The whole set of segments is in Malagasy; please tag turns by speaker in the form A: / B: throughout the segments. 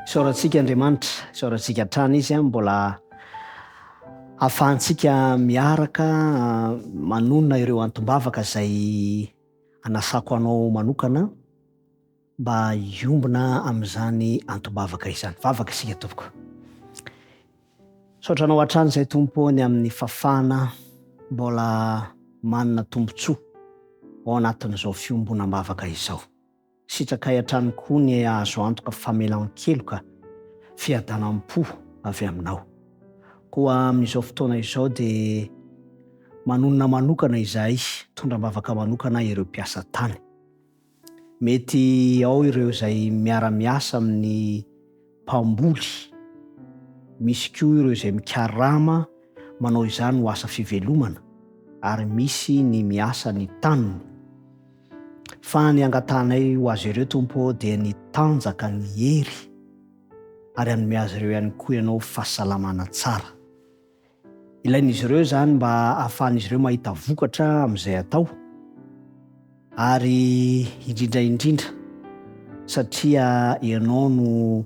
A: Isaorantsika Andriamanitra, isaorantsika hatrany izy mbola ahafahantsika miaraka manonona ireo antombavaka izay anasako anao manokana mba hiombona amin'izany antombavaka izany. Vavaka isika tompoko. Saotranao hatrany izay Tompo ny amin'ny fafana mbola manana tombontsoa ao anatin'izao fiombonam-bavaka izao. Sitrakay hatrany koa ny azo antoka famelan-keloka fiadanam-po avy aminao. Koa amin'izao fotoana izao dia manonona manokana izahay, tondram-bavaka manokana ireo mpiasa tany. Mety ao ireo izay miara-miasa amin'ny mpamboly, misy koa ireo izay mikarama manao izany ho asa fivelomana, ary misy ny miasa ny taniny. Fa ny angatanay ho azy ireo Tompo dia ny tanjaka, ny hery, ary hanome azy ireo ihany koa ianao fahasalamana tsara. Ilain'izy ireo zany mba ahafahan'izy ireo mahita vokatra amin'izay atao, ary indrindra satria ianao no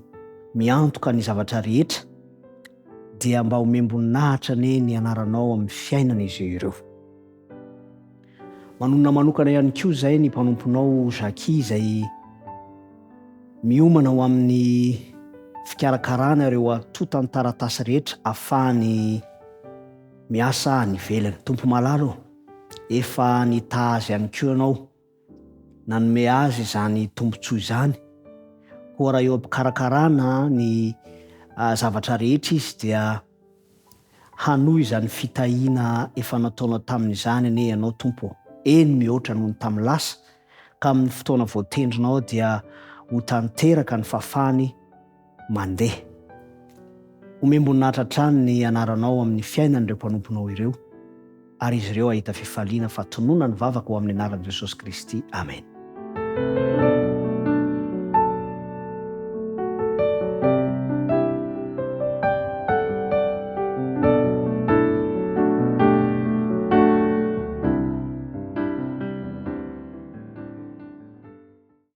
A: miantoka ny zavatra rehetra, dia mba homemboninahitra ny anaranao amin'ny fiainan'izy ireo. Manonona manokana ihany koa izay ny mpanomponao Jackie izay miomana ho amin'ny fikarakarana ireo atota ny taratasy rehetra ahafahany miasa any ivelany. Tompo malalo, efa nitazy ihany koa ianao, nanome azy izany tombontsoa izany. Koa raha eo am-pikarakarana ny zavatra rehetra izy dia hanohy izany fitahiana efa nataonao tamin'izany anie ianao Tompo. Eny mihoatra noho ny tamin'ny lasa, ka amin'ny fotoana voatendrinao dia ho tanteraka ny fafany mandeha. Homemboninahitra hatrany ny anaranao amin'ny fiainan'ireo mpanomponao ireo, ary izy ireo ahita fifaliana fa tonoina ny vavaka ho amin'ny anaran'i Jesosy Kristy. Amen.